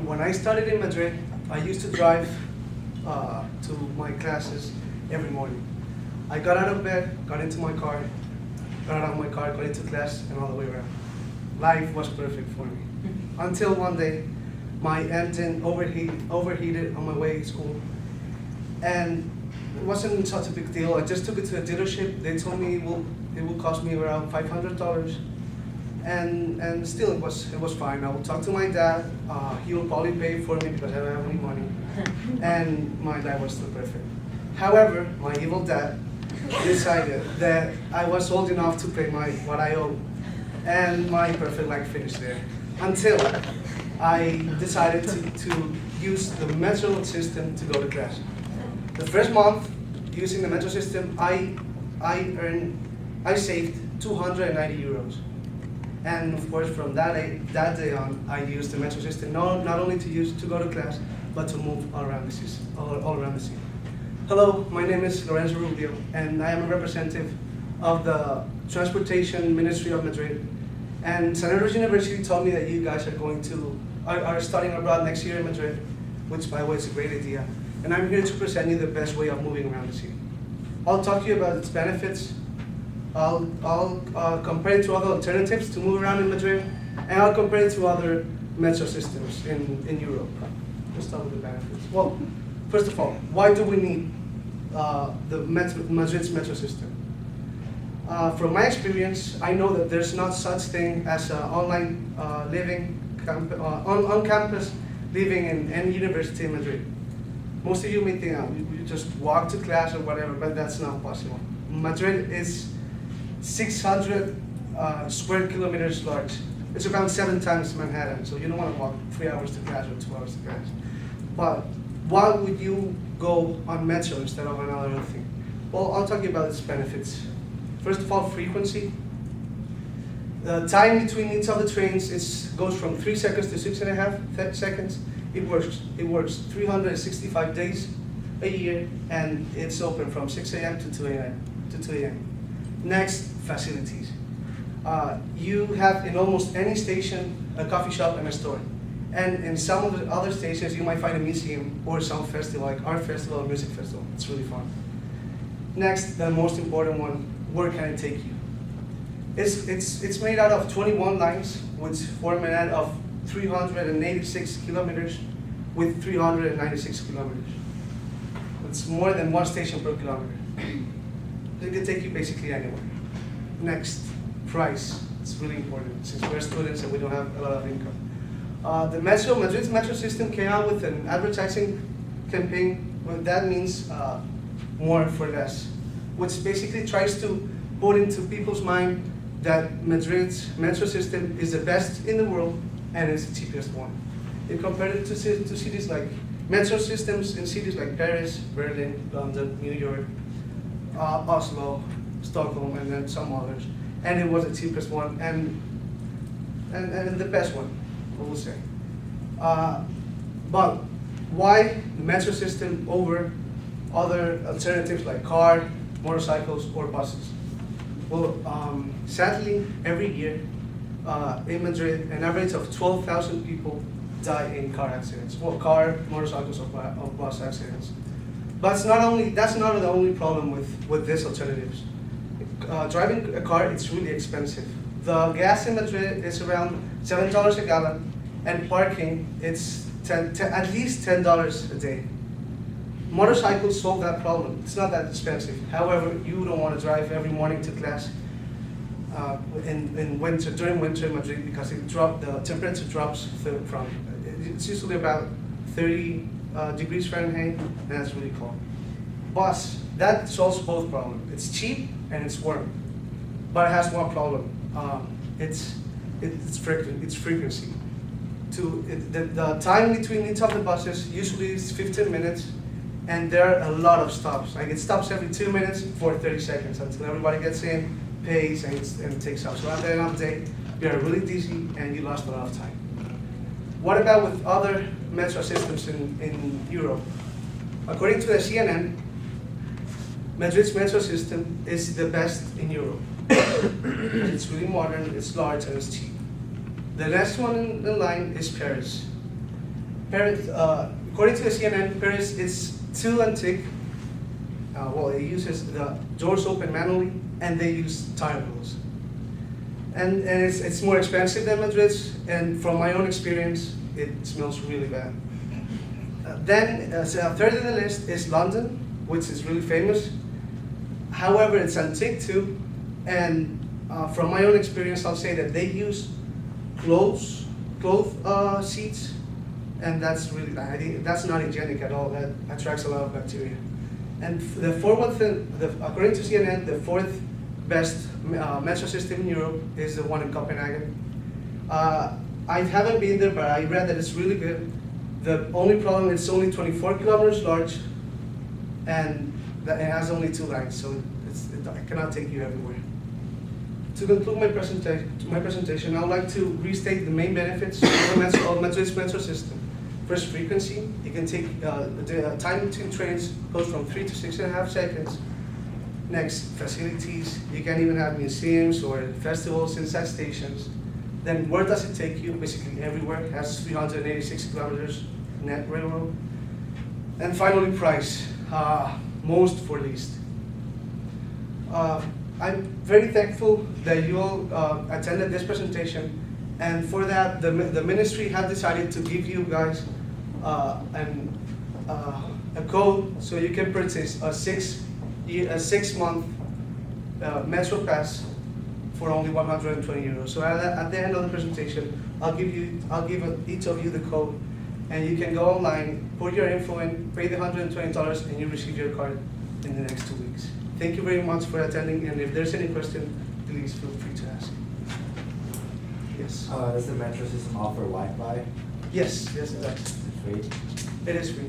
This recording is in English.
when I started in Madrid, I used to drive to my classes every morning. I got out of bed, got into my car, got out of my car, got into class, and all the way around. Life was perfect for me. Until one day, my engine overheated on my way to school. And it wasn't such a big deal. I just took it to a dealership. They told me it will cost me around $500. And still it was fine. I will talk to my dad. He will probably pay for me because I don't have any money. And my dad was still perfect. However, my evil dad decided that I was old enough to pay what I owe. And my perfect life finished there. Until I decided to use the Metro system to go to class. The first month using the Metro system, I saved 290 euros. And of course, from that day on, I used the Metro system not only to go to class, but to move all around the city. Hello, my name is Lorenzo Rubio, and I am a representative of the Transportation Ministry of Madrid. And San Andres University told me that you guys are studying abroad next year in Madrid, which by the way is a great idea. And I'm here to present you the best way of moving around the city. I'll talk to you about its benefits. I'll compare it to other alternatives to move around in Madrid, and I'll compare it to other metro systems in Europe. Let's start with the benefits. Well, first of all, why do we need Madrid's metro system? From my experience, I know that there's not such thing as online living, on campus living in any university in Madrid. Most of you may think you just walk to class or whatever, but that's not possible. Madrid is 600 square kilometers large. It's around 7 times Manhattan, so you don't want to walk 3 hours to class or 2 hours to class. But why would you go on metro instead of another thing? Well, I'll talk you about its benefits. First of all, frequency. The time between each of the trains goes from 3 seconds to 6.5 seconds. It works 365 days a year, and it's open from 6 a.m. to 2 a.m. Next, facilities. You have in almost any station a coffee shop and a store. And in some of the other stations, you might find a museum or some festival, like art festival or music festival. It's really fun. Next, the most important one, where can it take you? It's made out of 21 lines, which form a net of 386 kilometers with 396 kilometers. It's more than 1 station per kilometer. It can take you basically anywhere. Next, price. It's really important since we're students and we don't have a lot of income. Madrid's metro system came out with an advertising campaign. Well, that means more for less, which basically tries to put into people's mind that Madrid's metro system is the best in the world and it's the cheapest one. It compared it to cities like metro systems in cities like Paris, Berlin, London, New York, Oslo, Stockholm, and then some others. And it was the cheapest one and the best one, I will say. But why the metro system over other alternatives like car, motorcycles, or buses? Well, sadly, every year in Madrid, an average of 12,000 people die in car accidents. Well, car, motorcycles, or bus accidents. But that's not the only problem with these alternatives. Driving a car, it's really expensive. The gas in Madrid is around $7 a gallon, and parking, it's at least $10 a day. Motorcycles solve that problem. It's not that expensive. However, you don't want to drive every morning to class during winter in Madrid because the temperature drops from, it's usually about 30 degrees Fahrenheit, and that's really cold. Bus, that solves both problems. It's cheap and it's warm, but it has one problem. It's frequency. The time between each of the buses usually is 15 minutes, and there are a lot of stops. Like it stops every 2 minutes for 30 seconds until everybody gets in, pays, and takes off. So at the end of the day, you're really dizzy and you lost a lot of time. What about with other metro systems in Europe? According to the CNN, Madrid's metro system is the best in Europe. It's really modern, it's large, and it's cheap. The next one in line is Paris. Paris, according to the CNN, Paris is too antique. Well, it uses the doors open manually, and they use tire rules. And it's more expensive than Madrid's, and from my own experience, it smells really bad. Then, third in the list is London, which is really famous. However, it's antique too, and from my own experience, I'll say that they use cloth seats, and that's really bad. That's not hygienic at all. That attracts a lot of bacteria. And according to CNN, the fourth best metro system in Europe is the one in Copenhagen. I haven't been there, but I read that it's really good. The only problem is it's only 24 kilometers large, and that it has only 2 lines, so it cannot take you everywhere. To conclude my presentation, I would like to restate the main benefits of Madrid's metro system. First, frequency. You can take the time between trains goes from 3 to 6.5 seconds. Next, facilities. You can even have museums or festivals inside stations. Then, where does it take you? Basically everywhere. It has 386 kilometers net railroad. And finally, price. Most for least. I'm very thankful that you all attended this presentation, and for that, the ministry had decided to give you guys a code so you can purchase a 6-month Metro Pass for only 120 euros. So at the end of the presentation, I'll give each of you the code, and you can go online, put your info in, pay the $120, and you receive your card in the next 2 weeks. Thank you very much for attending, and if there's any question, please feel free to ask. Yes. Does the metro system offer Wi-Fi? Yes, it does. Is it free? It is free.